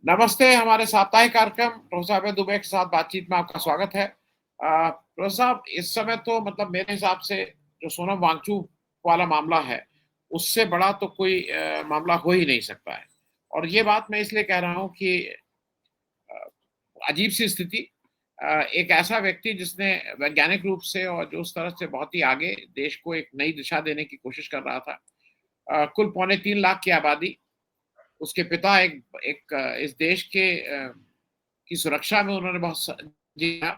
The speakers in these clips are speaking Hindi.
नमस्ते, हमारे साप्ताहिक कार्यक्रम प्रोफेसर अभय दुबे के साथ बातचीत में आपका स्वागत है। प्रोफेसर साहब, इस समय तो मतलब मेरे हिसाब से जो सोनम वांगचुक वाला मामला है, उससे बड़ा तो कोई मामला हो ही नहीं सकता है। और ये बात मैं इसलिए कह रहा हूँ कि अ, अजीब-सी स्थिति, एक ऐसा व्यक्ति जिसने वैज्ञानिक रूप से और जो उस तरह से बहुत ही आगे देश को एक नई दिशा देने की कोशिश कर रहा था। कुल पौने 3 लाख की आबादी, उसके पिता एक एक इस देश के की सुरक्षा में उन्होंने बहुत जिया।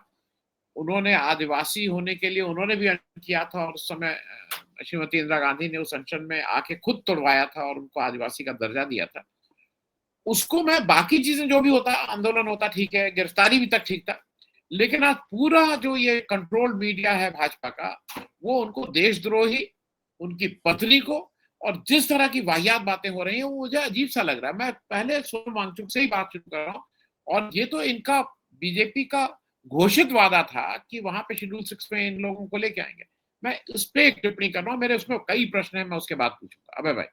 उन्होंने आदिवासी होने के लिए उन्होंने भी अनशन किया था और उस समय श्रीमती इंदिरा गांधी ने उस अनशन में आके खुद तुड़वाया था और उनको आदिवासी का दर्जा दिया था। उसको मैं बाकी चीज़ें जो भी होता, आंदोलन होता ठीक है, गिरफ्तारी भी तक ठीक था। लेकिन आज पूरा जो ये कंट्रोल्ड मीडिया है भाजपा का, वो उनको देशद्रोही, उनकी पत्नी को और जिस तरह की वाहियात बातें हो रही हैं, वो मुझे अजीब-सा लग रहा है। मैं पहले सोनम वांगचुक से ही बात शुरू कर रहा हूँ और ये तो इनका बीजेपी का घोषित वादा था कि वहाँ पे शेड्यूल 6 में इन लोगों को लेके आएँगे। मैं उस पे एक टिप्पणी कर रहा हूँ, मेरे उसमें कई प्रश्न हैं, मैं उसके बाद पूछूँगा। अभय भाई।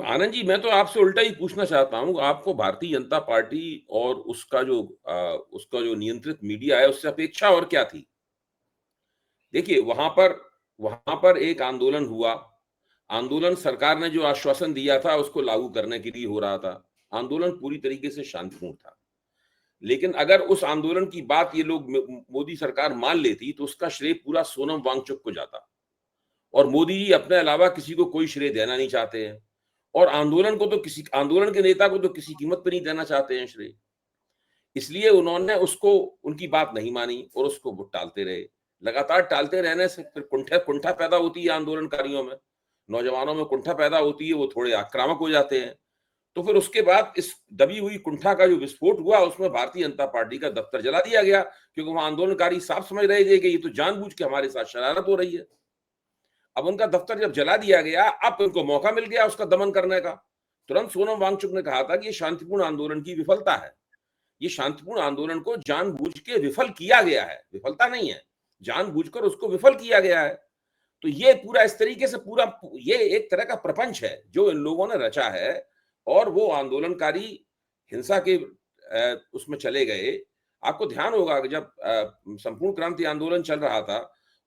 आनंद जी, मैं तो आपसे उल्टा ही पूछना चाहता हूँ, आपको भारतीय जनता पार्टी और उसका जो नियंत्रित मीडिया है, उससे अपेक्षा और क्या थी? देखिए, वहाँ पर एक आंदोलन हुआ। आंदोलन सरकार ने जो आश्वासन दिया था, उसको लागू करने के लिए हो रहा था। आंदोलन पूरी तरीके से शांतिपूर्ण था। लेकिन अगर उस आंदोलन की बात ये लोग मोदी सरकार मान लेती, तो उसका श्रेय पूरा सोनम वांगचुक को जाता। और मोदी जी अपने अलावा किसी को कोई श्रेय देना नहीं चाहते हैं। और आंदोलन के नेता को तो किसी कीमत पे नहीं देना चाहते हैं श्रेय। इसलिए उन्होंने उसको उनकी बात नहीं मानी और उसको वो टालते रहे। लगातार टालते रहने से फिर कुंठा पैदा होती है आंदोलनकारियों में, नौजवानों में कुंठा पैदा होती है, वो थोड़े आक्रामक हो जाते हैं। तो फिर उसके बाद इस दबी हुई कुंठा का जो विस्फोट हुआ, उसमें भारतीय जनता पार्टी का दफ्तर जला दिया गया, क्योंकि वहां आंदोलनकारी साफ समझ रहे थे कि ये तो जानबूझ के हमारे साथ शरारत हो रही है। अब उनका दफ्तर जब जला दिया गया, अब उनको मौका मिल गया उसका दमन करने का। तुरंत सोनम वांगचुक ने कहा था कि ये शांतिपूर्ण आंदोलन की विफलता है। ये शांतिपूर्ण आंदोलन को जानबूझ के विफल किया गया है, विफलता नहीं है, जानबूझकर उसको विफल किया गया है। तो ये पूरा इस तरीके से पूरा ये एक तरह का प्रपंच है जो इन लोगों ने रचा है। और वो आंदोलनकारी हिंसा के उसमें चले गए। आपको ध्यान होगा कि जब संपूर्ण क्रांति आंदोलन चल रहा था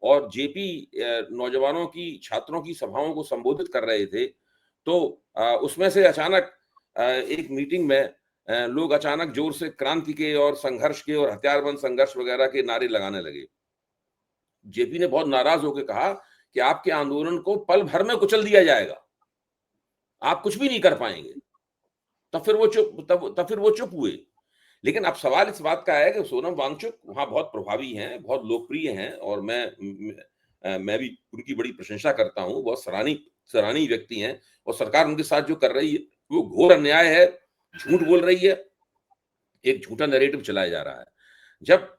और जेपी नौजवानों की छात्रों की सभाओं को संबोधित कर रहे थे, तो उसमें से अचानक एक मीटिंग में लोग अचानक जोर से क्रांति के और संघर्ष के और हथियारबंद संघर्ष वगैरह के नारे लगाने लगे। जेपी ने बहुत नाराज होकर कहा कि आपके आंदोलन को पल भर में कुचल दिया जाएगा, आप कुछ भी नहीं कर पाएंगे। तब फिर वो चुप हुए। लेकिन अब सवाल इस बात का है कि सोनम वांगचुक वहां बहुत प्रभावी हैं, बहुत लोकप्रिय हैं और मैं भी उनकी बड़ी प्रशंसा करता हूं। बहुत सराहनीय सराहनीय व्यक्ति हैं और सरकार उनके साथ जो कर रही है वो घोर अन्याय है, झूठ बोल रही है, एक झूठा नैरेटिव चलाया जा रहा है। जब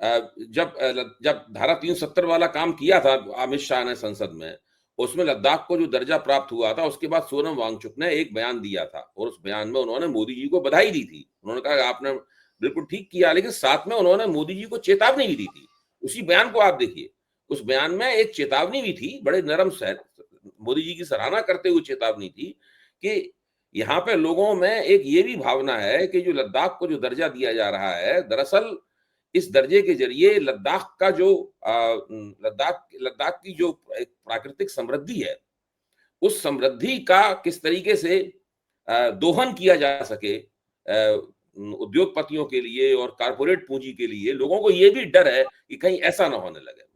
जब धारा 370 वाला काम किया था अमित शाह ने संसद में, उसमें लद्दाख को जो दर्जा प्राप्त हुआ था, उसके बाद सोनम वांगचुक ने एक बयान दिया था और उस बयान में उन्होंने मोदी जी को बधाई दी थी। उन्होंने कहा आपने बिल्कुल ठीक किया, लेकिन साथ में उन्होंने मोदी जी को चेतावनी भी दी थी। उसी बयान को आप देखिए, उस बयान में एक चेतावनी भी थी, बड़े नरम से मोदी जी की सराहना करते हुए चेतावनी थी कि यहाँ पे लोगों में एक ये भी भावना है कि जो लद्दाख को जो दर्जा दिया जा रहा है, दरअसल इस दर्जे के जरिए लद्दाख का जो लद्दाख की जो एक प्राकृतिक समृद्धि है, उस समृद्धि का किस तरीके से दोहन किया जा सके उद्योगपतियों के लिए और कारपोरेट पूंजी के लिए। लोगों को ये भी डर है कि कहीं ऐसा ना होने लगे।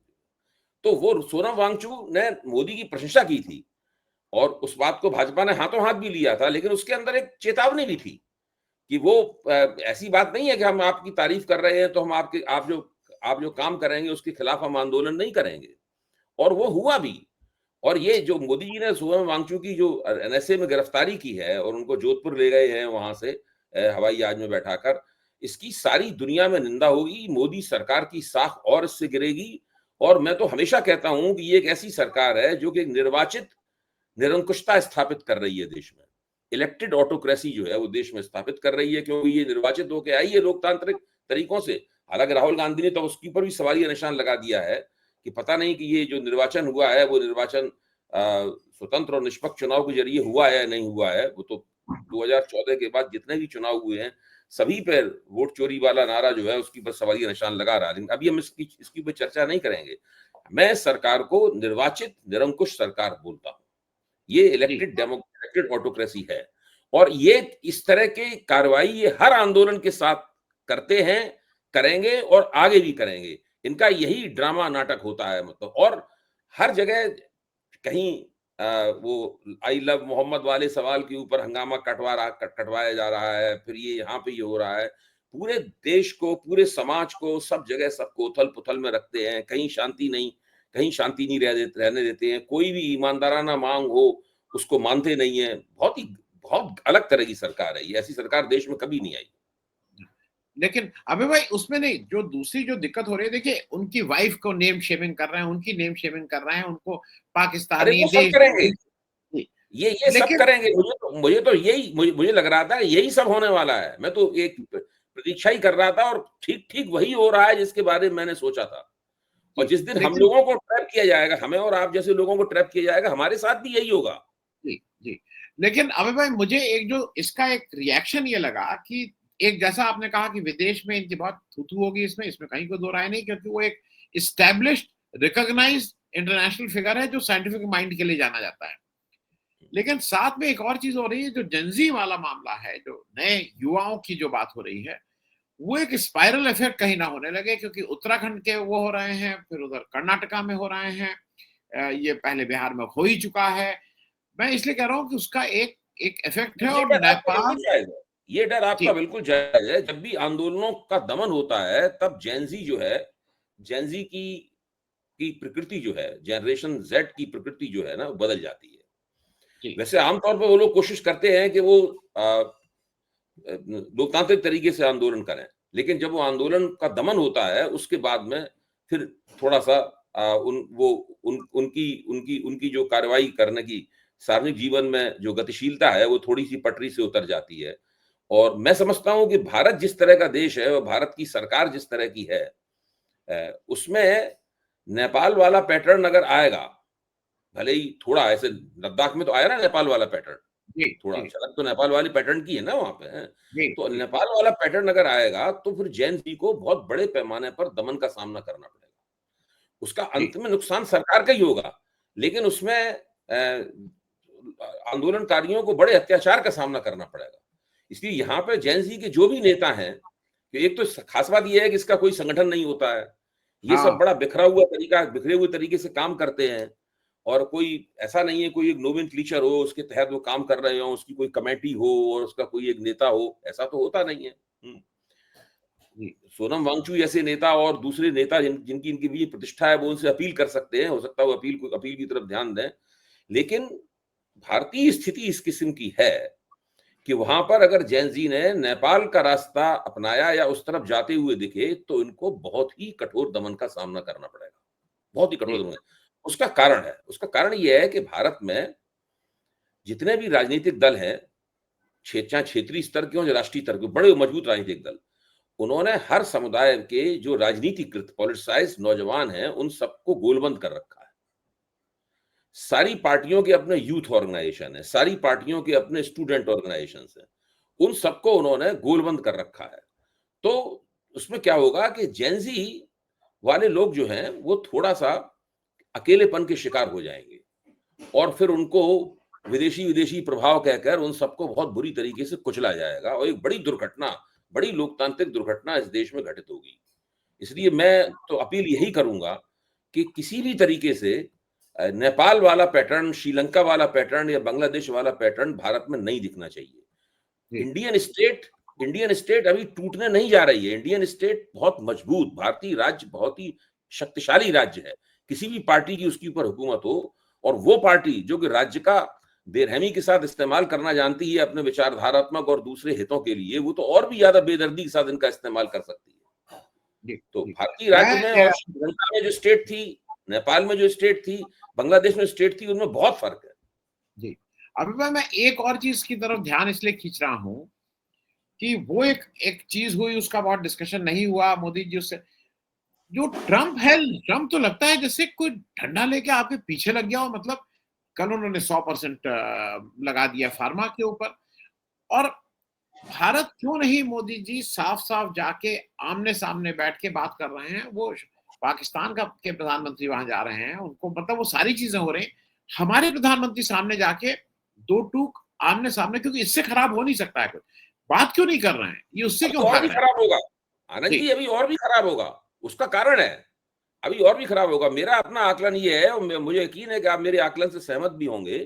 तो वो सोनम वांगचुक ने मोदी की प्रशंसा की थी और उस बात को भाजपा ने हाथों हाथ भी लिया था, लेकिन उसके अंदर एक चेतावनी भी थी कि वो ऐसी बात नहीं है कि हम आपकी तारीफ कर रहे हैं तो हम आप जो काम करेंगे उसके खिलाफ हम आंदोलन नहीं करेंगे। और वो हुआ भी। और ये जो मोदी जी ने सोनम वांगचुक की जो एनएसए में गिरफ्तारी की है और उनको जोधपुर ले गए हैं वहां से हवाई जहाज में बैठाकर, इसकी सारी दुनिया में निंदा होगी। मोदी सरकार की साख और इससे गिरेगी। और मैं तो हमेशा कहता हूं कि ये एक ऐसी सरकार है जो कि निर्वाचित निरंकुशता स्थापित कर रही है देश में। इलेक्टेड ऑटोक्रेसी जो है वो देश में स्थापित कर रही है, क्योंकि ये निर्वाचित होकर आई है लोकतांत्रिक तरीकों से। हालांकि राहुल गांधी ने तो उसके ऊपर भी सवालिया निशान लगा दिया है कि पता नहीं कि ये जो निर्वाचन हुआ है वो निर्वाचन स्वतंत्र और निष्पक्ष चुनाव के जरिए हुआ है या नहीं हुआ है। वो तो 2014 के बाद जितने भी चुनाव हुए हैं, सभी पे वोट चोरी वाला नारा जो है उसकी पर सवालिया निशान लगा रहा है। लेकिन अभी हम इसकी ऊपर चर्चा नहीं करेंगे। मैं सरकार को निर्वाचित निरंकुश सरकार बोलता हूँ। ये इलेक्टेड ऑटोक्रेसी है, और ये इस तरह के कार्रवाई ये हर आंदोलन के साथ करते हैं, करेंगे और आगे भी करेंगे। इनका यही ड्रामा नाटक होता है, मतलब। और हर जगह कहीं वो आई लव मोहम्मद वाले सवाल के ऊपर हंगामा कटवाया जा रहा है, फिर ये यहाँ पे ये हो रहा है। पूरे देश को, पूरे समाज को, सब जगह सबको उथल पुथल में रखते हैं। कहीं शांति नहीं रहने देते हैं। कोई भी ईमानदाराना मांग हो उसको मानते नहीं है। बहुत अलग तरह की सरकार है ये। ऐसी सरकार देश में कभी नहीं आई। लेकिन अबे भाई उसमें नहीं, जो दूसरी जो दिक्कत हो रही है, देखिए उनकी वाइफ को नेम शेमिंग कर रहे हैं, उनकी नेम शेमिंग कर रहे हैं, उनको अरे पाकिस्तानी वो सब करेंगे, ये सब लेकिन करेंगे। मुझे लग रहा था यही सब होने वाला है। मैं तो एक प्रतीक्षा ही कर रहा था, और ठीक वही हो रहा है जिसके बारे में मैंने सोचा था। और जिस दिन हम लोगों को ट्रैप किया जाएगा, हमें और आप जैसे लोगों को ट्रैप किया जाएगा, हमारे साथ भी यही होगा। जी। लेकिन अबे भाई मुझे एक जो इसका एक रिएक्शन ये लगा कि एक जैसा आपने कहा कि विदेश में इनकी बहुत थू होगी, इसमें कहीं कोई दो राय नहीं, क्योंकि वो एक इस्टेब्लिश्ड रिकॉग्नाइज्ड इंटरनेशनल फिगर है जो साइंटिफिक माइंड के लिए जाना जाता है। लेकिन साथ में एक और चीज हो रही है, जो जेनजी वाला मामला है, जो नए युवाओं की जो बात हो रही है, वो एक स्पाइरल इफेक्ट कहीं ना होने लगे, क्योंकि उत्तराखंड के वो हो रहे हैं, फिर उधर कर्नाटका में हो रहे हैं, ये पहले बिहार में हो ही चुका है। मैं इसलिए कह रहा हूँ कि उसका एक एक इफेक्ट है। और नेपाल, ये डर आपका बिल्कुल जायज है। जब भी आंदोलनों का दमन होता है, तब जेनजी जो है, जेनजी की प्रकृति जो है, जनरेशन जेड की प्रकृति जो है ना, बदल जाती है। वैसे आमतौर पर वो लोग कोशिश करते हैं कि वो लोकतांत्रिक तरीके से आंदोलन करें, लेकिन जब वो आंदोलन का दमन होता है, उसके बाद में फिर थोड़ा सा उनकी जो कार्रवाई करने की सार्वजनिक जीवन में जो गतिशीलता है, वो थोड़ी सी पटरी से उतर जाती है। और मैं समझता हूं कि भारत जिस तरह का देश है और भारत की सरकार जिस तरह की है, उसमें नेपाल वाला पैटर्न अगर आएगा, भले ही थोड़ा ऐसे लद्दाख में तो आया ना नेपाल वाला पैटर्न, थोड़ा झलक तो नेपाल वाली पैटर्न की है ना वहां पे। तो नेपाल वाला पैटर्न अगर आएगा, तो फिर जैन जी को बहुत बड़े पैमाने पर दमन का सामना करना पड़ेगा। उसका अंत में नुकसान सरकार का ही होगा, लेकिन उसमें आंदोलनकारियों को बड़े अत्याचार का सामना करना पड़ेगा। इसलिए यहाँ पे जैन जी के जो भी नेता हैं, एक तो खास बात यह है कि इसका कोई संगठन नहीं होता है। ये सब बड़ा बिखरे हुए तरीके से काम करते हैं, और कोई ऐसा नहीं है कोई एक नोमेनक्लेचर हो उसके तहत वो काम कर रहे हो, उसकी कोई कमेटी हो और उसका कोई एक नेता हो, ऐसा तो होता नहीं है। सोनम वांगचुक ऐसे नेता और दूसरे नेता जिनकी इनकी भी प्रतिष्ठा है, वो उनसे अपील कर सकते हैं, हो सकता है वो अपील की तरफ ध्यान दें। लेकिन भारतीय स्थिति इस किस्म की है कि वहां पर अगर जैन जी ने नेपाल का रास्ता अपनाया या उस तरफ जाते हुए दिखे, तो इनको बहुत ही कठोर दमन का सामना करना पड़ेगा, बहुत ही कठोर दमन। उसका कारण यह है कि भारत में जितने भी राजनीतिक दल हैं, चाहे क्षेत्रीय स्तर के हो या राष्ट्रीय स्तर के, बड़े मजबूत राजनीतिक दल, उन्होंने हर समुदाय के जो राजनीतिकृत पॉलिटिसाइज नौजवान हैं, उन सबको गोलबंद कर रखा है। सारी पार्टियों के अपने यूथ ऑर्गेनाइजेशन है, सारी पार्टियों के अपने स्टूडेंट ऑर्गेनाइजेशन है, उन सबको उन्होंने गोलबंद कर रखा है। तो उसमें क्या होगा कि जेनजी वाले लोग जो हैं, वो थोड़ा सा अकेलेपन के शिकार हो जाएंगे, और फिर उनको विदेशी प्रभाव कहकर उन सबको बहुत बुरी तरीके से कुचला जाएगा, और एक बड़ी लोकतांत्रिक दुर्घटना इस देश में घटित होगी। इसलिए मैं तो अपील यही करूंगा कि किसी भी तरीके से नेपाल वाला पैटर्न, श्रीलंका वाला पैटर्न या बांग्लादेश वाला पैटर्न भारत में नहीं दिखना चाहिए। इंडियन स्टेट अभी टूटने नहीं जा रही है। इंडियन स्टेट बहुत मजबूत, भारतीय राज्य बहुत ही शक्तिशाली राज्य है। किसी भी पार्टी की उसके ऊपर हुकूमत हो, और वो पार्टी जो कि राज्य का बेरहमी के साथ इस्तेमाल करना जानती है अपने विचारधारात्मक और दूसरे हितों के लिए, वो तो और भी ज्यादा बेदर्दी के साथ इनका इस्तेमाल कर सकती है। तो भारतीय राज्य में और श्रीलंका में जो स्टेट थी, नेपाल में जो स्टेट थी, बांग्लादेश में स्टेट थी, उनमें बहुत फर्क है। जी, अभी मैं एक और चीज की तरफ ध्यान इसलिए खींच रहा हूं कि वो एक चीज हुई, उसका बहुत डिस्कशन नहीं हुआ मोदी जी उससे। जो ट्रम्प तो लगता है जैसे कोई ठंडा लेके आपके पीछे लग गया हो। मतलब कल उन्होंने 100% लगा दिया फार्मा के ऊपर। और भारत क्यों नहीं मोदी जी साफ-साफ जाके आमने-सामने बैठ के बात कर रहे हैं? वो पाकिस्तान का के प्रधानमंत्री वहाँ जा रहे हैं, उनको मतलब वो सारी चीज़ें हो रही हैं। हमारे प्रधानमंत्री सामने जाके 2 टूक आमने-सामने, क्योंकि इससे खराब हो नहीं सकता है कुछ। बात क्यों नहीं कर रहे हैं? ये उससे अब क्यों तो और भाग भी रहे हैं? खराब होगा। आनंद जी, जी, अभी और भी खराब होगा। उसका कारण है, अभी और भी खराब होगा। मेरा अपना आकलन ये है और मुझे यकीन है कि आप मेरे आकलन से सहमत भी होंगे।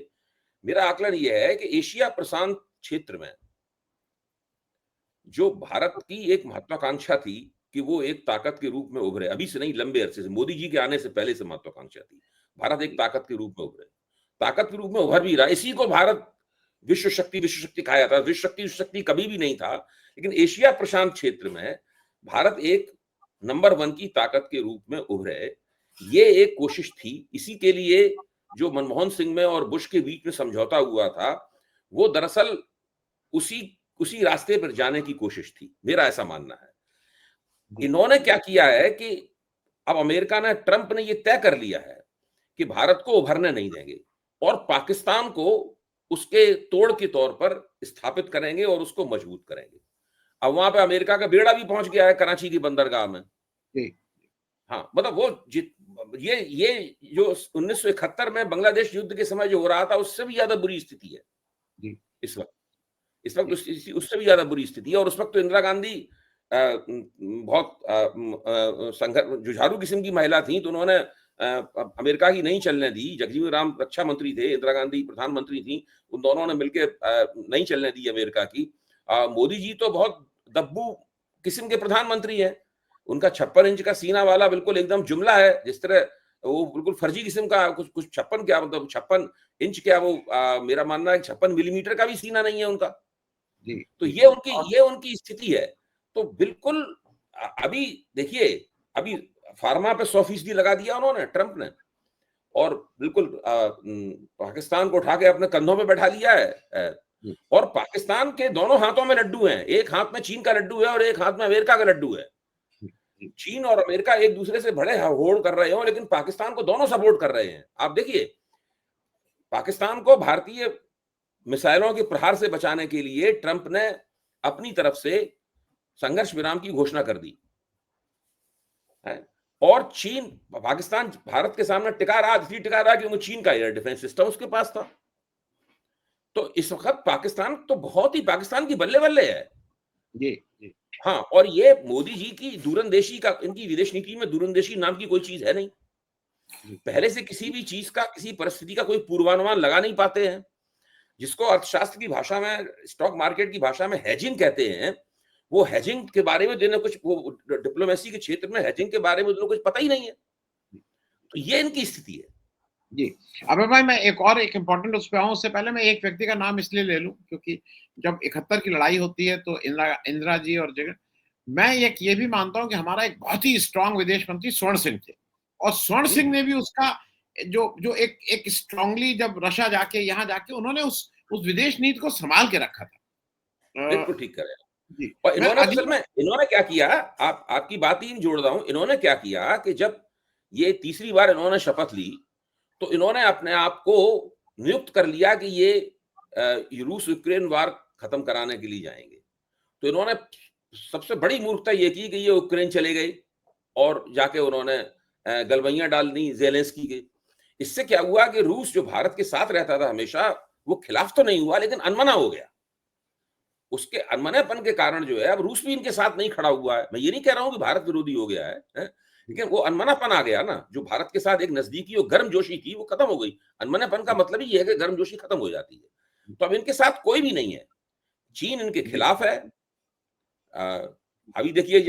मेरा आकलन ये है कि एशिया प्रशांत क्षेत्र में जो भारत की एक महत्वाकांक्षा थी कि वो एक ताकत के रूप में उभरे, अभी से नहीं लंबे अरसे से, मोदी जी के आने से पहले से महत्वाकांक्षा थी। भारत एक जी, ताकत के रूप में उभरे। ताकत के रूप में उभर भी रहा है। इसी को भारत विश्व शक्ति कहा जाता है। विश्व शक्ति कभी भी नहीं था, लेकिन एशिया प्रशांत क्षेत्र में भारत एक नंबर 1 की ताकत के रूप में उभरे। ये एक कोशिश थी। इसी के लिए जो मनमोहन सिंह में और बुश के बीच में समझौता हुआ था, वो दरअसल उसी उसी रास्ते पर जाने की कोशिश थी। मेरा ऐसा मानना है। जी, इन्होंने क्या किया है कि अब अमेरिका ने, ट्रंप ने ये तय कर लिया है कि भारत को उभरने नहीं देंगे और पाकिस्तान को उसके तोड़ के तौर पर स्थापित करेंगे और उसको मजबूत करेंगे। अब वहां पे अमेरिका का बेड़ा भी पहुंच गया है कराची की बंदरगाह में। जी, हाँ, मतलब वो ये जो 1971 में बांग्लादेश युद्ध के समय जो हो रहा था, उससे भी ज्यादा बुरी स्थिति है जी, इस वक्त। इस वक्त जी, उससे भी ज्यादा बुरी स्थिति है और उस वक्त तो इंदिरा गांधी बहुत जुझारू किस्म की महिला थी, तो उन्होंने अमेरिका की नहीं चलने दी। जगजीवन राम रक्षा मंत्री थे, इंदिरा गांधी प्रधानमंत्री थी, उन दोनों ने मिलकर नहीं चलने दी अमेरिका की। मोदी जी तो बहुत दब्बू किस्म के प्रधानमंत्री हैं। उनका 56 इंच का सीना वाला बिल्कुल एकदम जुमला है, जिस तरह वो बिल्कुल फर्जी किस्म का, कुछ कुछ 56 क्या, मतलब 56 इंच क्या, वो मेरा मानना है 56 मिलीमीटर का भी सीना नहीं है उनका। जी, तो जी। और ये उनकी स्थिति है। तो बिल्कुल अभी देखिए, अभी फार्मा पे 100% लगा दिया उन्होंने, ट्रंप ने, और बिल्कुल पाकिस्तान को उठा के अपने कंधों पे बैठा लिया है। जी, और पाकिस्तान के दोनों हाथों में लड्डू हैं। एक हाथ में चीन का लड्डू है और एक हाथ में अमेरिका का लड्डू है। जी, जी, चीन और अमेरिका एक दूसरे से बड़े होड़ कर रहे हो, लेकिन पाकिस्तान को दोनों सपोर्ट कर रहे हैं। आप देखिए, पाकिस्तान को भारतीय मिसाइलों के प्रहार से बचाने के लिए ट्रंप ने अपनी तरफ से संघर्ष विराम की घोषणा कर दी है। और चीन, पाकिस्तान भारत के सामने टिका रहा, इसलिए टिका रहा क्योंकि चीन का एयर डिफेंस सिस्टम उसके पास था। तो इस वक्त पाकिस्तान तो बहुत ही, पाकिस्तान की बल्ले बल्ले है। जी, जी, हाँ, और ये मोदी जी की दूरंदेशी का, इनकी विदेश नीति में दूरंदेशी नाम की कोई चीज है नहीं। जी, पहले से किसी भी चीज का, किसी परिस्थिति का कोई पूर्वानुमान लगा नहीं पाते हैं। जिसको अर्थशास्त्र की भाषा में, स्टॉक मार्केट की भाषा में हेजिंग कहते हैं, वो हेजिंग के बारे में जिन्हें कुछ, वो डिप्लोमेसी के क्षेत्र में हेजिंग के बारे में जिन्हें कुछ पता ही नहीं है। तो ये इनकी स्थिति है। जी। अबे भाई, मैं एक इम्पोर्टेंट उस पे आऊँ, उससे पहले मैं एक व्यक्ति का नाम इसलिए ले लूँ क्योंकि जब 71 की लड़ाई होती है तो इंदिरा इंदिरा जी और जगह, मैं एक ये भी मानता हूँ कि हमारा एक बहुत ही स्ट्रॉन्ग विदेश मंत्री स्वर्ण सिंह थे, और स्वर्ण सिंह हम्म, ने भी उसका जो जो एक स्ट्रांगली, जब रशिया जाके, यहाँ जाके उन्होंने उस विदेश नीति को सँभाल के रखा था। बिल्कुल ठीक कर रहे हैं। जी, और मैं इन्होंने असल अगली में, इन्होंने क्या किया, आप आपकी बात ही जोड़ रहा हूं, इन्होंने क्या किया कि जब ये तीसरी बार इन्होंने शपथ ली, तो इन्होंने अपने आप को नियुक्त कर लिया कि ये रूस यूक्रेन वार खत्म कराने के लिए जाएंगे। तो इन्होंने सबसे बड़ी मूर्खता ये की कि ये यूक्रेन चले गए और जाके उन्होंने गलवैयां डाल दी जेलेंस्की के। इससे क्या हुआ कि रूस जो भारत के साथ रहता था हमेशा, वो खिलाफ तो नहीं हुआ लेकिन अनमना हो गया। उसके अनमनेपन के कारण जो है, अब रूस भी इनके साथ नहीं खड़ा हुआ है। मैं ये नहीं कह रहा हूं कि भारत विरोधी हो गया है? लेकिन वो अनमनापन आ गया ना, जो भारत के साथ एक नजदीकी और गर्मजोशी थी, वो खत्म हो गई। अनमनेपन का मतलब ही ये है कि गर्मजोशी खत्म हो जाती है। तो अब इनके साथ कोई भी नहीं है। चीन इनके जी, खिलाफ है। अ, अभी देखिए,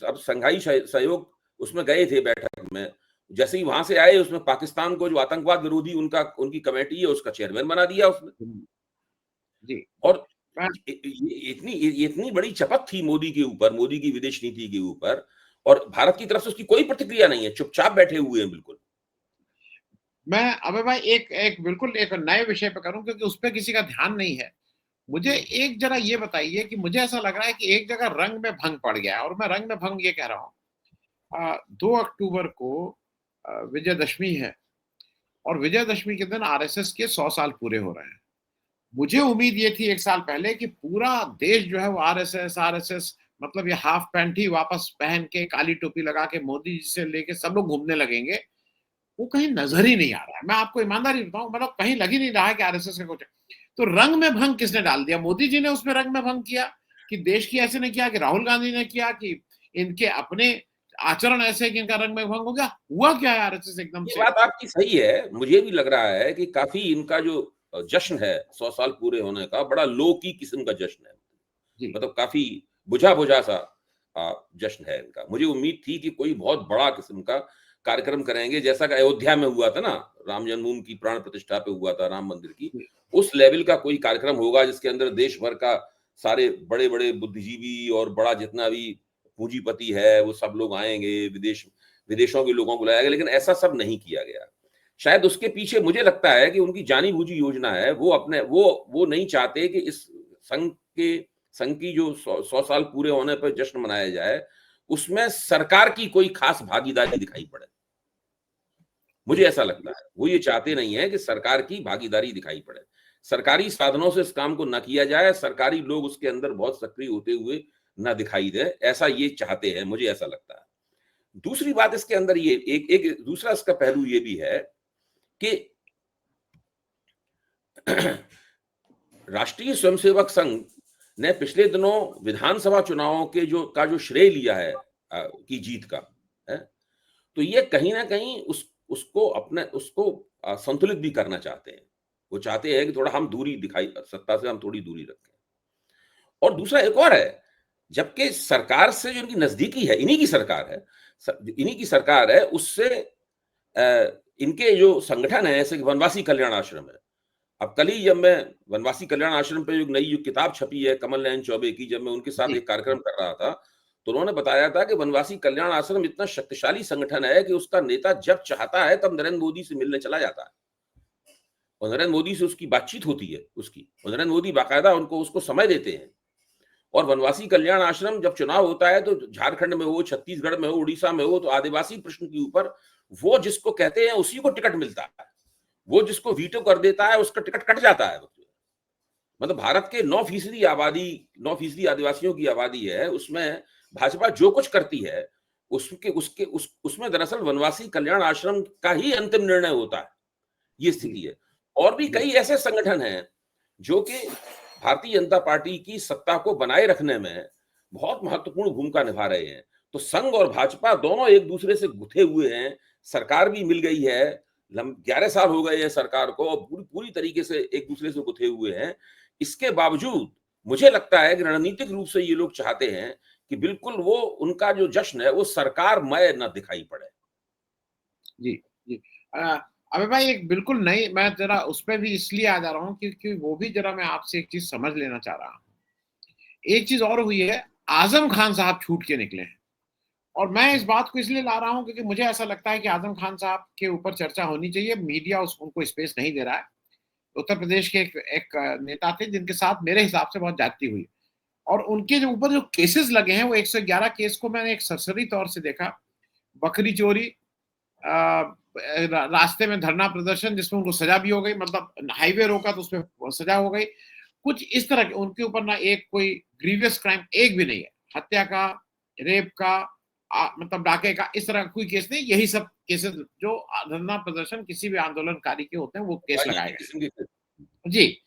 अब संघाई सहयोग उसमें गए थे बैठक में, जैसे ही वहां से आए, उसमें पाकिस्तान को जो आतंकवाद विरोधी उनकी कमेटी है, उसका चेयरमैन बना दिया उसने। जी, और मैं ये इतनी बड़ी चपत थी मोदी के ऊपर, मोदी की विदेश नीति के ऊपर, और भारत की तरफ से उसकी कोई प्रतिक्रिया नहीं है, चुपचाप बैठे हुए हैं बिल्कुल। मैं अबे भाई एक एक बिल्कुल एक नए विषय पे करूँ क्योंकि उस पे किसी का ध्यान नहीं है। मुझे एक ज़रा ये बताइए कि मुझे ऐसा लग रहा है कि एक जगह रंग में भंग पड़ गया है, और मैं रंग में भंग ये कह रहा हूँ, 2 अक्टूबर को विजयदशमी है, और विजयदशमी के दिन आरएसएस के 100 साल पूरे हो रहे हैं। मुझे उम्मीद ये थी 1 साल पहले कि पूरा देश जो है वो आरएसएस मतलब ये हाफ पैंट ही वापस पहन के, काली टोपी लगा के मोदी जी से लेके सब लोग घूमने लगेंगे। वो कहीं नज़र ही नहीं आ रहा है। मैं आपको ईमानदारी बताऊँ, मतलब कहीं लग ही नहीं रहा है कि आरएसएस का कुछ है। तो रंग में भंग किसने डाल दिया? मोदी जी ने उसमें रंग में भंग किया कि देश की ऐसे ने किया, कि राहुल गांधी ने किया, कि इनके अपने आचरण ऐसे है कि इनका रंग में भंग हो गया? हुआ क्या है आरएसएस एकदम ये से? बात आपकी सही है। मुझे भी लग रहा है कि काफ़ी इनका जो जश्न है 100 साल पूरे होने का, बड़ा लो की किस्म का जश्न है। जी, मतलब काफ़ी बुझा-बुझा सा जश्न है इनका। मुझे उम्मीद थी कि कोई बहुत बड़ा किस्म का कार्यक्रम करेंगे, जैसा कि अयोध्या में हुआ था ना, राम जन्मभूमि की प्राण प्रतिष्ठा पे हुआ था राम मंदिर की। जी, उस लेवल का कोई कार्यक्रम होगा जिसके अंदर देश भर का सारे बड़े-बड़े बुद्धिजीवी और बड़ा जितना भी पूंजीपति है, वो सब लोग आएँगे, विदेशों के लोगों को लाया गया, लेकिन ऐसा सब नहीं किया गया। शायद उसके पीछे मुझे लगता है कि उनकी जानी-बूझी योजना है, वो नहीं चाहते कि इस संघ की जो 100 साल पूरे होने पर जश्न मनाया जाए, उसमें सरकार की कोई खास भागीदारी दिखाई पड़े। मुझे जी, ऐसा लगता है। वो ये चाहते नहीं है कि सरकार की भागीदारी दिखाई पड़े। सरकारी साधनों से इस काम को ना किया जाए, सरकारी लोग उसके अंदर बहुत सक्रिय होते हुए ना दिखाई दें, ऐसा ये चाहते हैं, मुझे ऐसा लगता है। दूसरी बात इसके अंदर ये एक एक दूसरा इसका पहलू ये भी है कि राष्ट्रीय स्वयंसेवक संघ ने पिछले दिनों विधानसभा चुनावों के जो श्रेय लिया है की जीत का, है? तो ये कहीं न कहीं उसको संतुलित भी करना चाहते हैं। वो चाहते हैं कि थोड़ा हम दूरी दिखाई सत्ता से हम थोड़ी दूरी रखें। और दूसरा एक और है, जबकि सरकार से जो इनकी नज़दीकी है, इन्हीं की सरकार है, इन्हीं की सरकार है, उससे इनके जो संगठन है, जैसे कि वनवासी कल्याण आश्रम है। अब कल ही जब मैं वनवासी कल्याण आश्रम पे एक नई जो किताब छपी है कमल नयन चौबे की, जब मैं उनके साथ जी, एक कार्यक्रम कर रहा था, तो उन्होंने बताया था कि वनवासी कल्याण आश्रम इतना शक्तिशाली संगठन है कि उसका नेता जब चाहता है तब नरेंद्र मोदी से मिलने चला जाता है। और नरेंद्र मोदी से उसकी बातचीत होती है उसकी। और नरेंद्र मोदी बाकायदा उसको समय देते हैं। और वनवासी कल्याण आश्रम जब चुनाव होता है तो झारखंड में हो, छत्तीसगढ़ में हो, उड़ीसा में हो, तो आदिवासी प्रश्न के ऊपर वो जिसको कहते हैं उसी को टिकट मिलता है। वो जिसको वीटो कर देता है उसका टिकट कट जाता है। मतलब भारत के 9% आबादी, 9% आदिवासियों की आबादी है, उसमें भाजपा जो कुछ करती है, उसमें दरअसल वनवासी कल्याण आश्रम का ही अंतिम निर्णय होता है। ये जी, स्थिति है। और भी जी, कई ऐसे संगठन हैं, जो कि भारतीय जनता पार्टी की सत्ता को बनाए रखने में बहुत महत्वपूर्ण भूमिका निभा रहे हैं। तो संघ और भाजपा दोनों एक-दूसरे से गुथे हुए हैं, सरकार भी मिल गई है, लम 11 साल हो गए हैं सरकार को और पूरी पूरी तरीके से एक-दूसरे से गुथे हुए हैं। इसके बावजूद मुझे लगता है कि रणनीतिक रूप से ये लोग चाहते हैं कि बिल्कुल वो उनका जो जश्न है, वो सरकारमय ना दिखाई पड़े। जी, जी। अ, अबे भाई एक बिल्कुल नई, मैं ज़रा उसपे भी इसलिए आ जा रहा हूँ क्योंकि वो भी ज़रा मैं आपसे एक चीज़ समझ लेना चाह रहा हूँ। एक चीज़ और हुई है, आज़म खान साहब छूट के निकले हैं। और मैं इस बात को इसलिए ला रहा हूँ क्योंकि मुझे ऐसा लगता है कि आज़म खान साहब के ऊपर चर्चा होनी चाहिए। मीडिया उनको स्पेस नहीं दे रहा है। उत्तर प्रदेश के एक एक नेता थे जिनके साथ मेरे हिसाब से बहुत ज्यादती हुई और उनके जो ऊपर जो केसेस लगे हैं वो 111 केस को मैंने एक सरसरी तौर से देखा। बकरी चोरी, रास्ते में धरना प्रदर्शन जिसमें उनको सजा भी हो गई, मतलब हाईवे रोका तो उसमें सजा हो गई। कुछ इस तरह के उनके ऊपर ना एक कोई ग्रीवियस क्राइम एक भी नहीं है। हत्या का, रेप का, मतलब डाके का, इस तरह का कोई केस नहीं। यही सब केसेस जो धरना प्रदर्शन किसी भी आंदोलनकारी के होते हैं वो केस लगाए राजनीतिक गए। किस्म के जी,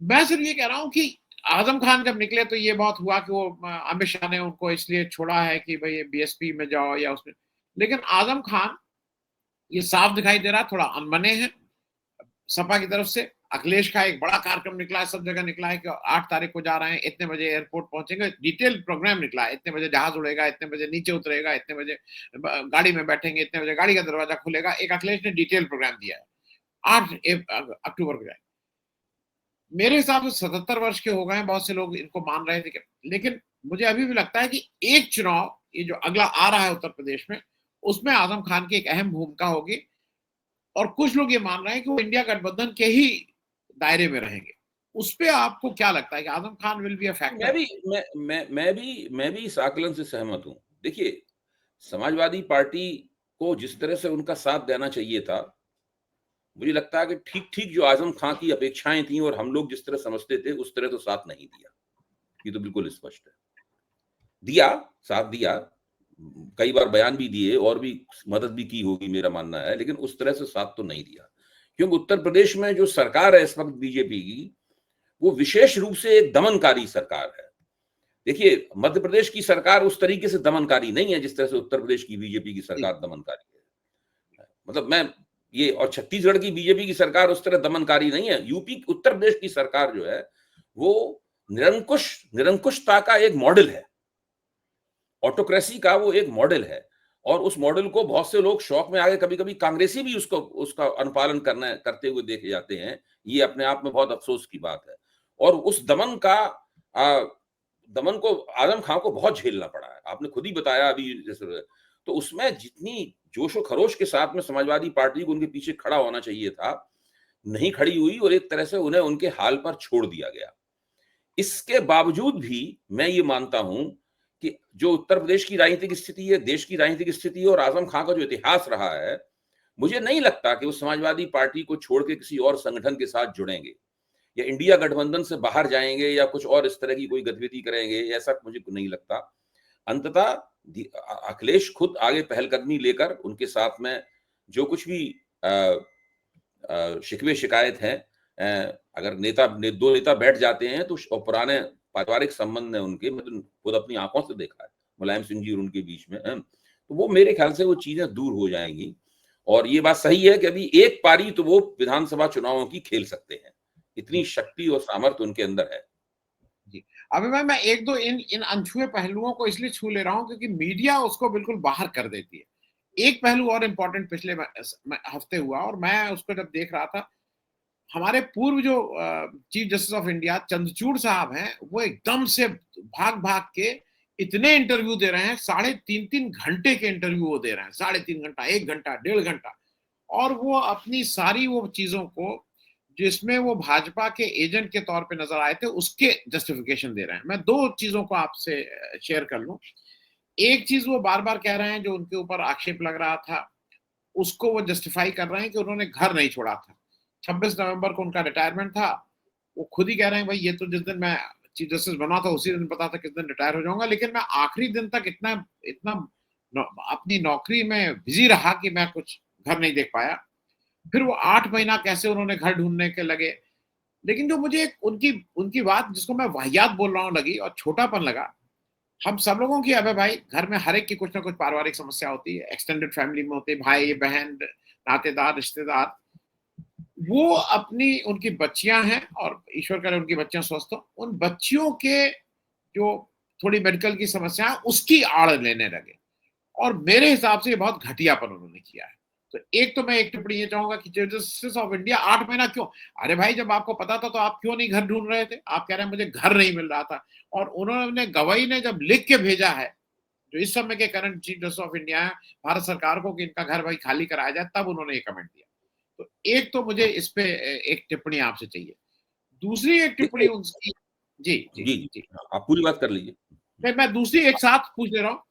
मैं सिर्फ ये कह रहा हूँ कि आज़म खान जब निकले तो ये बहुत हुआ कि वो अमित शाह ने उनको इसलिए छोड़ा है कि भई बीएसपी में जाओ या उसमें। लेकिन आज़म खान, ये साफ दिखाई दे रहा है थोड़ा अनबने हैं सपा की तरफ से। अखिलेश का एक बड़ा कार्यक्रम निकला है, सब जगह निकला है कि 8 तारीख को जा रहे हैं, इतने बजे एयरपोर्ट पहुंचेंगे, डिटेल प्रोग्राम निकला है, इतने बजे जहाज उड़ेगा, इतने बजे नीचे उतरेगा, इतने बजे गाड़ी में बैठेंगे, इतने बजे गाड़ी का दरवाजा खुलेगा। एक अखिलेश ने डिटेल प्रोग्राम दिया है 8 अक्टूबर को। मेरे हिसाब से 77 वर्ष के हो गए हैं, बहुत से लोग इनको मान रहे थे लेकिन मुझे अभी भी लगता है कि एक चुनाव ये जो अगला आ रहा है उत्तर प्रदेश में, उसमें आज़म खान की एक अहम भूमिका होगी और कुछ लोग ये मान रहे हैं कि वो इंडिया गठबंधन के ही दायरे में रहेंगे। उसपे आपको क्या लगता है कि Azam Khan will be a मैं फैक्टर? भी मैं भी इस आकलन से सहमत हूँ। देखिए, समाजवादी पार्टी को जिस तरह से उनका साथ देना चाहिए था, मुझे लगता है कि ठीक-ठीक जो आज़म खां की अपेक्षाएँ थी और हम लोग जिस तरह समझते थे, उस तरह तो साथ नहीं दिया। ये तो बिल्कुल स्पष्ट है। दिया, साथ दिया, कई बार बयान भी दिए और भी मदद भी की होगी मेरा मानना है, लेकिन उस तरह से साथ तो नहीं दिया। क्योंकि उत्तर प्रदेश में जो सरकार है इस वक़्त बीजेपी की, वो विशेष रूप से एक दमनकारी सरकार है। देखिए, मध्य प्रदेश की सरकार उस तरीके से दमनकारी नहीं है, जिस तरह से उत्तर प्रदेश की बीजेपी की जी, सरकार दमनकारी है। मतलब मैं ये और छत्तीसगढ़ की बीजेपी की सरकार उस तरह दमनकारी नहीं है। यूपी उत्तर प्रदेश की सरकार जो है, वो निरंकुशता का एक मॉडल है। ऑटोक्रेसी का वो एक मॉडल है और उस मॉडल को बहुत से लोग शौक में आके कभी-कभी कांग्रेसी भी उसको उसका अनुपालन करते हुए देखे जाते हैं। ये अपने आप में बहुत अफ़सोस की बात है। और उस दमन को आज़म खां को बहुत झेलना पड़ा है। आपने खुद ही बताया अभी जैसे तो उसमें जितनी जोश और खरोश के साथ में समाजवादी पार्टी को उनके पीछे खड़ा होना चाहिए था, नहीं खड़ी हुई और एक तरह से उन्हें उनके हाल पर छोड़ दिया गया। इसके बावजूद भी मैं ये मानता हूं कि जो उत्तर प्रदेश की राजनीतिक स्थिति है, देश की राजनीतिक स्थिति है और आजम खां का जो इतिहास रहा है, मुझे नहीं लगता कि वो समाजवादी पार्टी को छोड़ के किसी और संगठन के साथ जुड़ेंगे या इंडिया गठबंधन से बाहर जाएंगे या कुछ और इस तरह की कोई गतिविधि करेंगे, ऐसा मुझे नहीं लगता। अंततः अखिलेश खुद आगे पहलकदमी लेकर उनके साथ में जो कुछ भी शिकवे शिकायत हैं, अगर दो नेता बैठ जाते हैं तो और पुराने पारिवारिक संबंध है उनके, मैं तो खुद अपनी आंखों से देखा है मुलायम सिंह जी और उनके बीच में, तो वो मेरे ख्याल से वो चीजें दूर हो जाएंगी। और ये बात सही है कि अभी एक पारी तो वो विधानसभा चुनावों की खेल सकते हैं, इतनी जी, शक्ति और सामर्थ्य उनके अंदर है। जी। अभी मैं 1-2 इन इन अनछुए पहलुओं को इसलिए छू ले रहा हूँ क्योंकि मीडिया उसको बिल्कुल बाहर कर देती है। एक पहलू और इम्पोर्टेंट पिछले हफ्ते हुआ और मैं उसको जब देख रहा था, हमारे पूर्व जो chief justice of India Chandrachud साहब हैं, वो एकदम से भाग-भाग के इतने इंटरव्यू दे रहे हैं, साढ़े 3-3 घंटे के इंटरव्यू वो दे रहे हैं, साढ़े 3 घंटा, 1 घंटा, 1.5 घंटा और वो अपनी सारी वो चीज़ों को जिसमें वो भाजपा के एजेंट के तौर पे नज़र आए थे, उसके जस्टिफिकेशन दे रहे हैं। मैं 2 चीज़ों को आपसे शेयर कर लूँ। एक चीज़ वो बार-बार कह रहे हैं जो उनके ऊपर आक्षेप लग रहा था, उसको वो जस्टिफाई कर रहे हैं कि उन्होंने घर नहीं छोड़ा था। 26 नवंबर को उनका रिटायरमेंट था। वो खुद ही कह रहे हैं भाई ये तो जिस दिन मैं चीफ जस्टिस बना था उसी दिन पता था किस दिन रिटायर हो जाऊँगा, लेकिन मैं आखिरी दिन तक इतना इतना नौ अपनी नौकरी में बिज़ी रहा कि मैं कुछ घर नहीं देख पाया। फिर वो 8 महीना कैसे उन्होंने घर ढूँढने के लगे। लेकिन जो मुझे उनकी उनकी बात जिसको मैं वाहियात बोल रहा हूँ लगी और छोटापन लगा, हम सब लोगों की अब है भाई, घर में हर एक की कुछ ना कुछ पारिवारिक समस्या होती है, एक्सटेंडेड फैमिली में होती है, भाई-बहन, नातेदार, रिश्तेदार। वो अपनी उनकी बच्चियाँ हैं और ईश्वर करे उनकी बच्चियाँ स्वस्थ हों, उन बच्चियों के जो थोड़ी मेडिकल की समस्या है, उसकी आड़ लेने लगे और मेरे हिसाब से ये बहुत घटियापन उन्होंने किया है। तो एक तो मैं एक टिप्पणी ये चाहूँगा कि चीफ जस्टिस ऑफ इंडिया 8 महीना क्यों? अरे भाई जब आपको पता था तो आप क्यों नहीं घर ढूँढ रहे थे? आप कह रहे हैं मुझे घर नहीं मिल रहा था और उन्होंने गवाही ने जब लिख के भेजा है, जो इस समय के current chief justice of India हैं, भारत सरकार को कि इनका घर भाई खाली कराया जाए, तब उन्होंने ये कमेंट दिया। तो एक तो मुझे इस पे एक टिप्पणी आपसे चाहिए। दूसरी एक टिप्पणी देखिए उनकी जी, जी, जी, जी, जी। आप पूरी बात कर लीजिए। फिर मैं दूसरी एक साथ पूछ ले रहा हूँ,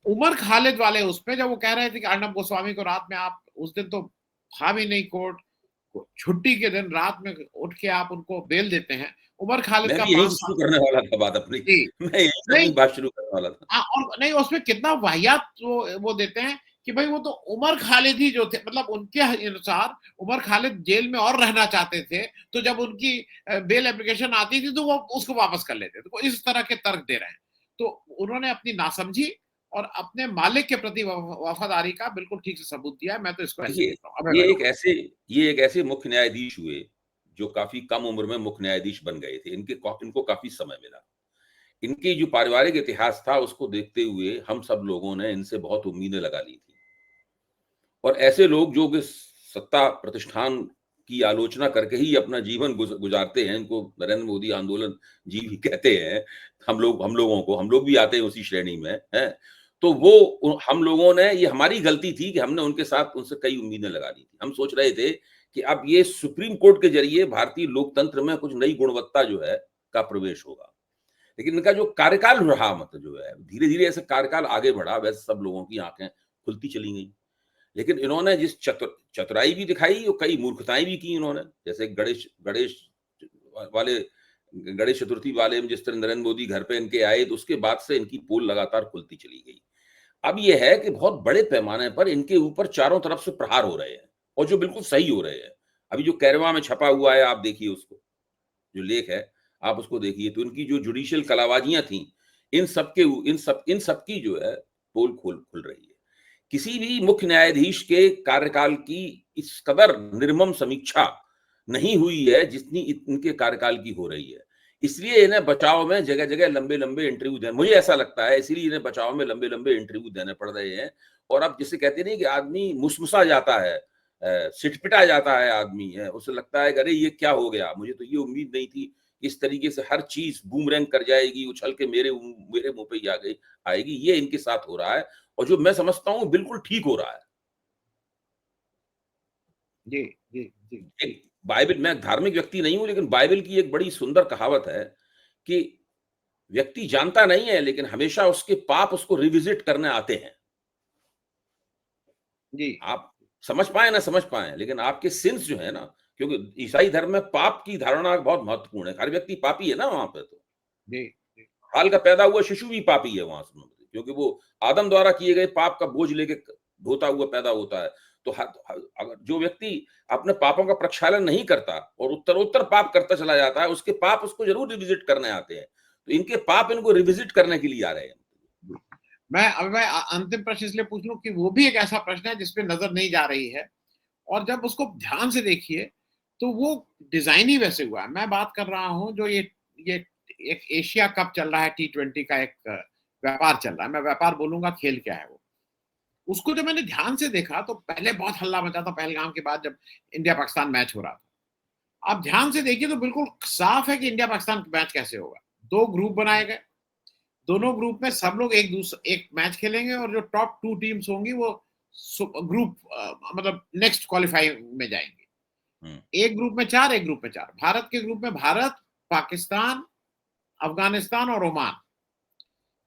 उमर खालिद वाले उसपे जब वो कह रहे थे कि अर्नब गोस्वामी को रात में आप उस दिन तो था भी नहीं कोर्ट, छुट्टी के दिन रात में उठ के आप उनको बेल देते हैं। उमर खालिद मैं का भी यहीं 5 से साल शुरू करने वाला था बात अपनी। जी, मैं यहीं से अपनी नहीं बात शुरू करने वाला था। और नहीं उसमें कितना वाहियात वो देते हैं कि भाई वो तो उमर खालिद ही जो थे मतलब उनके अनुसार उमर खालिद जेल में और रहना चाहते थे, तो जब उनकी बेल एप्लीकेशन आती थी तो वो उसको वापस कर लेते थे। तो इस तरह के तर्क दे रहे हैं। तो उन्होंने अपनी नासमझी और अपने मालिक के प्रति वफादारी का बिल्कुल ठीक से सबूत दिया है। मैं तो इसको ऐसे देखिए, देखता हूँ। अभय ये बयान। एक ऐसे ये एक ऐसे मुख्य न्यायाधीश हुए, जो काफ़ी कम उम्र में मुख्य न्यायाधीश बन गए थे। इनको काफ़ी समय मिला। इनकी जो पारिवारिक इतिहास था, उसको देखते हुए हम सब लोगों ने इनसे बहुत उम्मीदें लगा ली थी। और ऐसे लोग जो कि सत्ता प्रतिष्ठान की आलोचना करके ही अपना जीवन गुज़ारते हैं, इनको नरेंद्र मोदी आंदोलन जी भी कहते हैं। हम लोग भी आते हैं उसी श्रेणी में, हैं? तो वो हम लोगों ने ये हमारी गलती थी कि हमने उनसे कई उम्मीदें लगा ली थी। हम सोच रहे थे कि अब ये सुप्रीम कोर्ट के ज़रिए भारतीय लोकतंत्र में कुछ नई गुणवत्ता जो है, का प्रवेश होगा। लेकिन इनका जो कार्यकाल रहा मतलब जो है, धीरे-धीरे ऐसे कार्यकाल आगे बढ़ा, वैसे सब लोगों की आँखें खुलती चली गईं। लेकिन इन्होंने जिस चतुराई भी दिखाई और कई मूर्खताएं भी की इन्होंने, जैसे गणेश गणेश वाले गणेश चतुर्थी वाले में जिस तरह नरेंद्र मोदी घर पे इनके आए, तो उसके बाद से इनकी पोल लगातार खुलती चली गई। अब ये है कि बहुत बड़े पैमाने पर इनके ऊपर चारों तरफ से प्रहार हो रहे हैं, और जो बिल्कुल सही हो रहे हैं। अभी जो कैरवा में छपा हुआ है, आप देखिए उसको, जो लेख है आप उसको देखिए, तो इनकी जो जुडिशियल कलाबाजियां थी, इन सब की जो है पोल खुल रही है। किसी भी मुख्य न्यायाधीश के कार्यकाल की इस कदर निर्मम समीक्षा नहीं हुई है जितनी इनके कार्यकाल की हो रही है। इसलिए इन्हें बचाव में जगह जगह लंबे लंबे इंटरव्यू देने, मुझे ऐसा लगता है इसीलिए इन्हें बचाव में लंबे लंबे इंटरव्यू देने पड़ रहे हैं। और अब जिसे कहते नहीं कि आदमी मुसमुसा जाता है, सिटपिटा जाता है आदमी है, उसे लगता है कि अरे ये क्या हो गया, मुझे तो ये उम्मीद नहीं थी इस तरीके से हर चीज बूमरैंग कर जाएगी, उछल के मेरे मुंह पे ही आ गई आएगी। ये इनके साथ हो रहा है, और जो मैं समझता हूं बिल्कुल ठीक हो रहा है। जी जी जी। एक बाइबल, मैं धार्मिक व्यक्ति नहीं हूं, लेकिन बाइबल की एक बड़ी सुंदर कहावत है कि व्यक्ति जानता नहीं है, लेकिन हमेशा उसके पाप उसको रिविजिट करने आते हैं। जी आप समझ पाए ना समझ पाए, लेकिन आपके सिंस जो है ना, क्योंकि ईसाई धर्म में पाप की धारणा बहुत महत्वपूर्ण है। हर व्यक्ति पापी है ना वहां पे, तो जी जी। हाल का पैदा हुआ शिशु भी पापी है वहां से, क्योंकि वो आदम द्वारा किए गए पाप का बोझ लेके ढोता हुआ पैदा होता है। तो अगर जो व्यक्ति अपने पापों का प्रक्षालन नहीं करता और उत्तरोत्तर पाप करता चला जाता है, उसके पाप उसको जरूर रिविजिट करने आते हैं। तो इनके पाप इनको रिविजिट करने के लिए आ रहे हैं। मैं अंतिम प्रश्न इसलिए पूछ लूं कि वो भी एक ऐसा प्रश्न है जिसपे नजर नहीं जा रही है, और जब उसको ध्यान से देखिए तो वो डिजाइन ही वैसे हुआ है। मैं बात कर रहा हूं जो ये एक एशिया कप चल रहा है, T20 का एक व्यापार चल रहा है। मैं व्यापार बोलूंगा, खेल क्या है वो। उसको जब मैंने ध्यान से देखा तो पहले बहुत हल्ला मचा था पहलगाम के बाद, जब इंडिया पाकिस्तान मैच हो रहा था। आप ध्यान से देखिए तो बिल्कुल साफ है कि इंडिया पाकिस्तान मैच कैसे होगा। दो ग्रुप बनाए गए, दोनों ग्रुप में सब लोग एक मैच खेलेंगे, और जो टॉप 2 टीम्स होंगी वो ग्रुप मतलब नेक्स्ट क्वालिफाई में जाएंगे। एक ग्रुप में 4, एक ग्रुप में 4। भारत के ग्रुप में भारत, पाकिस्तान, अफगानिस्तान और ओमान।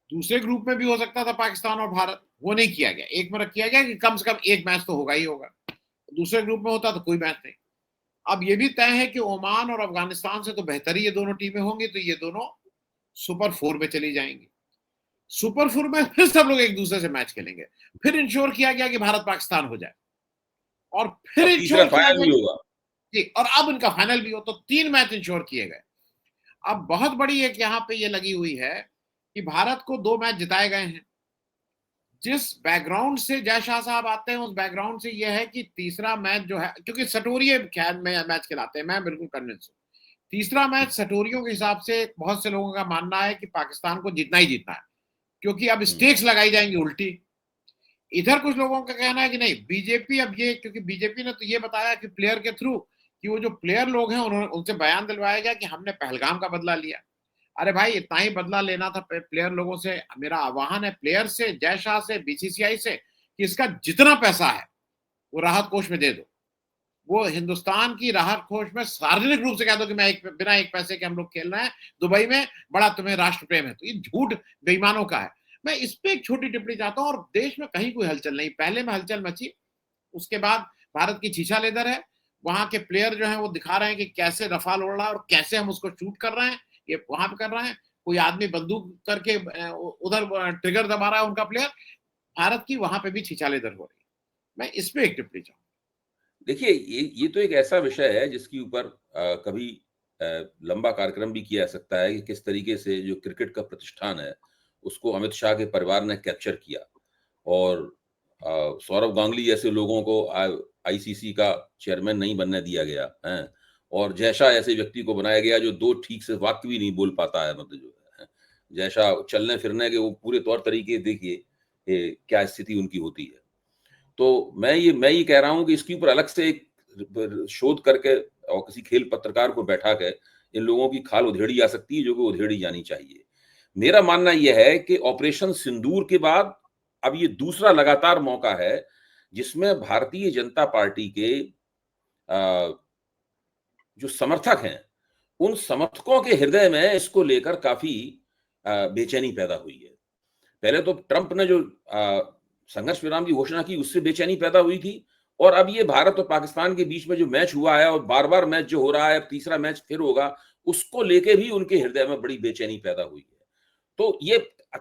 दूसरे ग्रुप में भी हो सकता था पाकिस्तान और भारत, वो नहीं किया गया। एक में किया गया कि कम से कम एक मैच तो होगा ही होगा। दूसरे ग्रुप में होता तो कोई मैच नहीं। अब ये भी तय है कि ओमान और अफगानिस्तान से तो बेहतर ही ये दोनों टीमें होंगी, तो ये दोनों सुपर 4 में चली जाएंगी। सुपर 4 में फिर सब लोग एक दूसरे से मैच खेलेंगे। फिर इंश्योर किया गया कि भारत पाकिस्तान हो जाए, और फिर अब तीसरा इंश्योर किया फाइनल गया भी होगा। जी, और अब इनका फाइनल भी हो, तो 3 मैच इंश्योर किए गए। अब बहुत बड़ी एक यहाँ पे ये लगी हुई है कि भारत को 2 मैच जिताए गए हैं। जिस बैकग्राउंड से जय शाह साहब आते हैं, उस बैकग्राउंड से ये है कि तीसरा मैच जो है, क्योंकि सटोरिये खैर में मैच खिलाते हैं, मैं बिल्कुल कन्विंस हूँ। तीसरा मैच सटोरियों के हिसाब से बहुत से लोगों का मानना है कि पाकिस्तान को जीतना ही जीतना है, क्योंकि अब स्टेक्स लगाई जाएंगी उल्टी। इधर कुछ लोगों का कहना है कि नहीं, बीजेपी अब ये, क्योंकि बीजेपी ने तो ये बताया कि प्लेयर के थ्रू, कि वो जो प्लेयर लोग हैं उन्होंने उनसे बयान दिलवाया गया कि हमने पहलगाम का बदला लिया। अरे भाई, इतना ही बदला लेना था प्लेयर लोगों से। मेरा आह्वान है प्लेयर से, जय शाह से, बीसीसीआई से, कि इसका जितना पैसा है वो राहत कोष में दे दो। वो हिंदुस्तान की राहत कोष में सार्वजनिक रूप से कह दो कि मैं बिना एक पैसे के हम लोग खेल रहे हैं दुबई में, बड़ा तुम्हें राष्ट्र प्रेम है। तो ये झूठ बेईमानों का है। मैं इस पे एक छोटी टिप्पणी चाहता हूं। और देश में कहीं कोई हलचल नहीं, पहले में हलचल मची, उसके बाद भारत की छीछा लेदर है। वहां के प्लेयर जो है वो दिखा रहे हैं कि कैसे रफाल उड़ रहा है और कैसे हम उसको शूट कर रहे हैं। ये वहां पे कर रहे हैं, कोई आदमी बंदूक करके उधर ट्रिगर दबा रहा है उनका प्लेयर। भारत की वहां पे भी छीछा लेदर हो रही है। मैं इस पे एक टिप्पणी चाहूंगा। देखिए, ये तो एक ऐसा विषय है जिसके ऊपर कभी लंबा कार्यक्रम भी किया जा सकता है कि किस तरीके से जो क्रिकेट का प्रतिष्ठान है, उसको अमित शाह के परिवार ने कैप्चर किया, और सौरव गांगुली जैसे लोगों को आईसीसी का चेयरमैन नहीं बनने दिया गया है, और जय शाह ऐसे व्यक्ति को बनाया गया जो 2 ठीक से वाक्य भी नहीं बोल पाता है, मतलब जो है जय शाह चलने फिरने के वो पूरे तौर तरीके देखिए क्या स्थिति उनकी होती है। तो मैं ये कह रहा हूं कि इसके ऊपर अलग से एक शोध करके और किसी खेल पत्रकार को बैठा के इन लोगों की खाल उधेड़ी जा सकती है, जो कि उधेड़ी जानी चाहिए। मेरा मानना यह है कि ऑपरेशन सिंदूर के बाद अब ये दूसरा लगातार मौका है जिसमें भारतीय जनता पार्टी के जो समर्थक हैं, उन समर्थकों के हृदय में इसको लेकर काफी बेचैनी पैदा हुई है। पहले तो ट्रंप ने जो संघर्ष विराम की घोषणा की, उससे बेचैनी पैदा हुई थी। और अब ये भारत और पाकिस्तान के बीच में जो मैच हुआ है और बार-बार मैच जो हो रहा है, अब तीसरा मैच फिर होगा, उसको लेके भी उनके हृदय में बड़ी बेचैनी पैदा हुई है। तो ये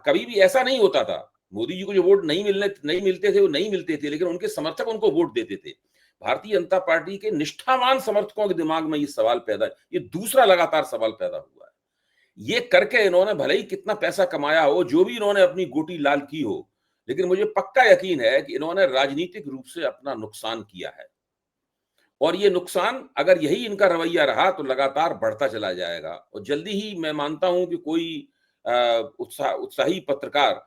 कभी भी ऐसा नहीं होता था। मोदी जी को जो वोट नहीं मिलते थे, वो नहीं मिलते थे, लेकिन उनके समर्थक उनको वोट देते थे। भारतीय जनता पार्टी के निष्ठावान समर्थकों के दिमाग में ये सवाल पैदा, ये दूसरा लगातार सवाल पैदा हुआ है। ये करके इन्होंने भले ही कितना पैसा कमाया हो, जो भी इन्होंने अपनी गोटी लाल की हो, लेकिन मुझे पक्का यकीन है कि इन्होंने राजनीतिक रूप से अपना नुकसान किया है। और ये नुकसान अगर यही इनका रवैया रहा तो लगातार बढ़ता चला जाएगा और जल्दी ही मैं मानता हूं कि कोई उत्साही पत्रकार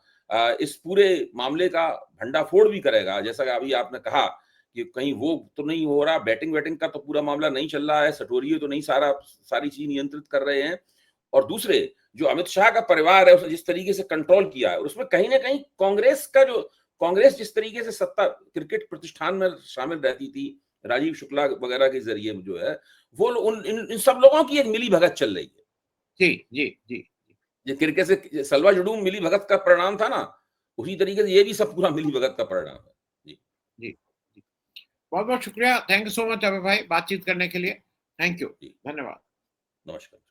इस पूरे मामले का भंडाफोड़ भी करेगा। जैसा कि अभी आपने कहा कि कहीं वो तो नहीं हो रहा, बैटिंग वैटिंग का तो पूरा मामला नहीं चल रहा है, सटोरिये तो नहीं सारी चीज नियंत्रित कर रहे हैं। और दूसरे जो अमित शाह का परिवार है उसने जिस तरीके से कंट्रोल किया है, उसमें कहीं ना कहीं कांग्रेस जिस तरीके से सत्ता क्रिकेट प्रतिष्ठान में शामिल रहती थी, राजीव शुक्ला वगैरह के जरिए जो है, वो इन सब लोगों की एक मिली भगत चल रही है। जी जी जी। ये क्रिकेट से सलवा जुडूम मिली भगत का परिणाम था ना, उसी तरीके से ये भी सब पूरा मिली भगत का परिणाम है। जी जी जी। बहुत बहुत शुक्रिया, थैंक यू सो मच अभय भाई बातचीत करने के लिए। थैंक यू, जी, धन्यवाद। नमस्कार।